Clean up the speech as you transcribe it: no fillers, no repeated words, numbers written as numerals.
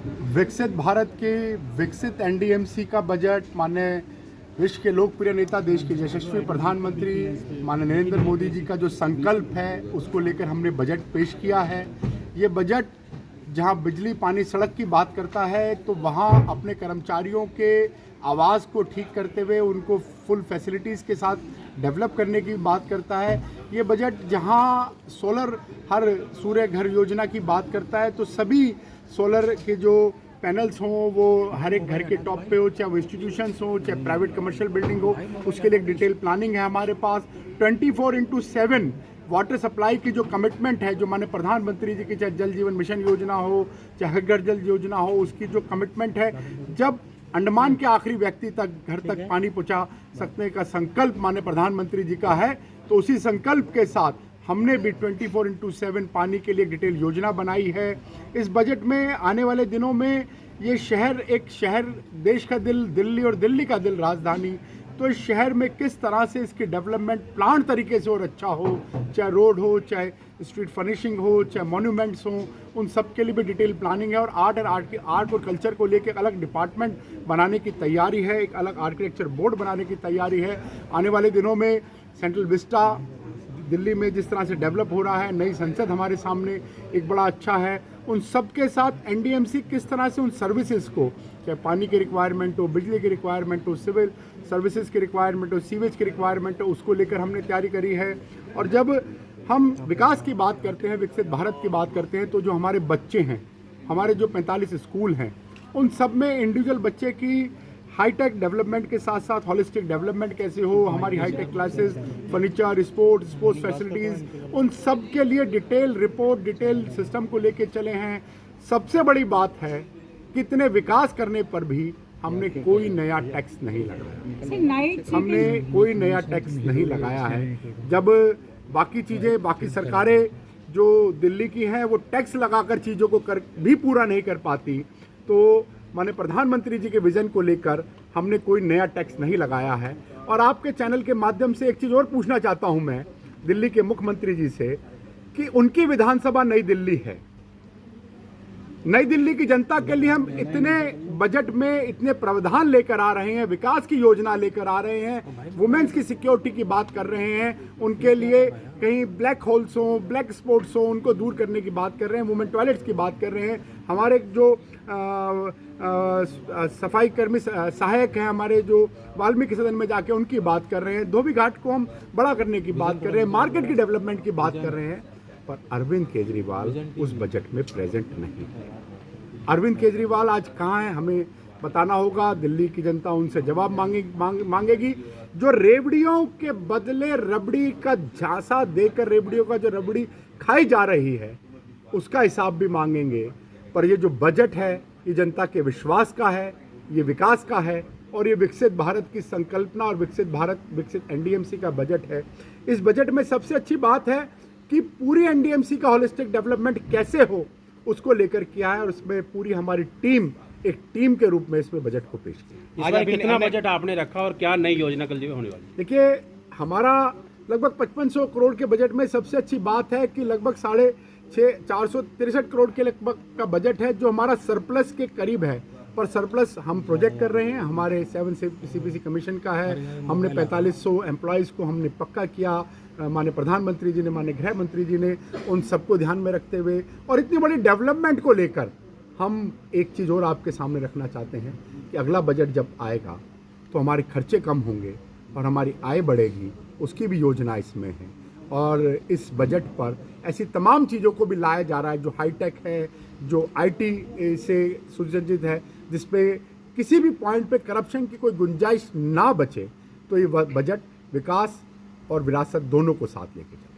विकसित भारत के विकसित एनडीएमसी का बजट माननीय विश्व के लोकप्रिय नेता, देश के यशस्वी प्रधानमंत्री माननीय नरेंद्र मोदी जी का जो संकल्प है उसको लेकर हमने बजट पेश किया है। ये बजट जहां बिजली, पानी, सड़क की बात करता है तो वहां अपने कर्मचारियों के आवाज़ को ठीक करते हुए उनको फुल फैसिलिटीज़ के साथ डेवलप करने की बात करता है। ये बजट जहां सोलर हर सूर्य घर योजना की बात करता है तो सभी सोलर के जो पैनल्स हों वो हर एक घर के टॉप पे हो, चाहे वो इंस्टीट्यूशंस हो, चाहे प्राइवेट कमर्शियल बिल्डिंग हो, उसके लिए एक डिटेल प्लानिंग है हमारे पास। 24/7 वाटर सप्लाई की जो कमिटमेंट है, जो माननीय प्रधानमंत्री जी की, चाहे जल जीवन मिशन योजना हो, चाहे हर घर जल योजना हो, उसकी जो कमिटमेंट है, जब अंडमान के आखिरी व्यक्ति तक घर तक पानी पहुंचा सकने का संकल्प माननीय प्रधानमंत्री जी का है, तो उसी संकल्प के साथ हमने भी 24/7 पानी के लिए डिटेल योजना बनाई है। इस बजट में आने वाले दिनों में ये शहर, एक शहर देश का दिल दिल्ली और दिल्ली का दिल राजधानी, तो इस शहर में किस तरह से इसकी डेवलपमेंट प्लान तरीके से और अच्छा हो, चाहे रोड हो, चाहे स्ट्रीट फर्निशिंग हो, चाहे मॉन्यूमेंट्स हो, उन सब के लिए भी डिटेल प्लानिंग है। और आर्ट और कल्चर को लेकर एक अलग डिपार्टमेंट बनाने की तैयारी है, एक अलग आर्किटेक्चर बोर्ड बनाने की तैयारी है। आने वाले दिनों में सेंट्रल विस्टा दिल्ली में जिस तरह से डेवलप हो रहा है, नई संसद हमारे सामने एक बड़ा अच्छा है। उन सब के साथ एनडीएमसी किस तरह से उन सर्विसेज को, चाहे पानी की रिक्वायरमेंट हो, बिजली की रिक्वायरमेंट हो, सिविल सर्विसेज की रिक्वायरमेंट हो, सीवेज की रिक्वायरमेंट हो, उसको लेकर हमने तैयारी करी है। और जब हम विकास की बात करते हैं, विकसित भारत की बात करते हैं, तो जो हमारे बच्चे हैं, हमारे जो 45 स्कूल हैं, उन सब में इंडिविजुअल बच्चे की हाईटेक डेवलपमेंट के साथ साथ हॉलिस्टिक डेवलपमेंट कैसे हो, हमारी high tech classes, furniture, sports facilities, उन सब के लिए डिटेल रिपोर्ट, डिटेल सिस्टम को लेके चले हैं। सबसे बड़ी बात है, कितने विकास करने पर भी हमने कोई नया टैक्स नहीं लगाया। हमने कोई नया टैक्स नहीं लगाया है। जब बाकी चीज़ें, बाकी सरकारें जो दिल्ली की हैं वो टैक्स लगाकर चीज़ों को कर भी पूरा नहीं कर पाती, तो माननीय प्रधानमंत्री जी के विजन को लेकर हमने कोई नया टैक्स नहीं लगाया है। और आपके चैनल के माध्यम से एक चीज़ और पूछना चाहता हूं मैं दिल्ली के मुख्यमंत्री जी से कि उनकी विधानसभा नई दिल्ली है। नई दिल्ली की जनता के लिए हम इतने बजट में इतने प्रावधान लेकर आ रहे हैं, विकास की योजना लेकर आ रहे हैं, वुमेन्स की सिक्योरिटी की बात कर रहे हैं, उनके लिए कहीं ब्लैक होल्स हो, ब्लैक स्पॉट्स हो, उनको दूर करने की बात कर रहे हैं, वुमेन टॉयलेट्स की बात कर रहे हैं, हमारे जो सफाई कर्मी सहायक हैं, हमारे जो वाल्मीकि सदन में जाके उनकी बात कर रहे हैं, धोबी घाट को हम बड़ा करने की बात कर रहे हैं, मार्केट की डेवलपमेंट की बात कर रहे हैं। पर अरविंद केजरीवाल उस बजट में प्रेजेंट नहीं है। अरविंद केजरीवाल आज कहाँ है, हमें बताना होगा। दिल्ली की जनता उनसे जवाब मांगेगी। जो रेवड़ियों के बदले रबड़ी का झांसा देकर रेवड़ियों का जो रबड़ी खाई जा रही है उसका हिसाब भी मांगेंगे। पर ये जो बजट है ये जनता के विश्वास का है, ये विकास का है, और ये विकसित भारत की संकल्पना और विकसित भारत, विकसित एनडीएमसी का बजट है। इस बजट में सबसे अच्छी बात है कि पूरी एनडीएमसी का होलिस्टिक डेवलपमेंट कैसे हो उसको लेकर किया है, और इसमें पूरी हमारी टीम, एक टीम के रूप में इसमें बजट को पेश किया। आज कितना बजट आपने रखा और क्या नई योजना कल होने वाली? देखिए, हमारा लगभग 5500 करोड़ के बजट में सबसे अच्छी बात है कि लगभग 463 करोड़ के लगभग का बजट है, जो हमारा सरप्लस के करीब है। पर सरप्लस हम प्रोजेक्ट कर रहे हैं, हमारे 7 सीपीसी कमीशन का है, हमने 4500 एम्प्लॉयज़ को हमने पक्का किया। माननीय प्रधानमंत्री जी ने, माननीय गृह मंत्री जी ने उन सबको ध्यान में रखते हुए और इतनी बड़ी डेवलपमेंट को लेकर हम एक चीज़ और आपके सामने रखना चाहते हैं कि अगला बजट जब आएगा तो हमारे खर्चे कम होंगे और हमारी आय बढ़ेगी, उसकी भी योजना इसमें है। और इस बजट पर ऐसी तमाम चीज़ों को भी लाया जा रहा है जो हाईटेक है, जो आईटी से सुसज्जित है, जिसपे किसी भी पॉइंट पे करप्शन की कोई गुंजाइश ना बचे। तो ये बजट विकास और विरासत दोनों को साथ लेके चले।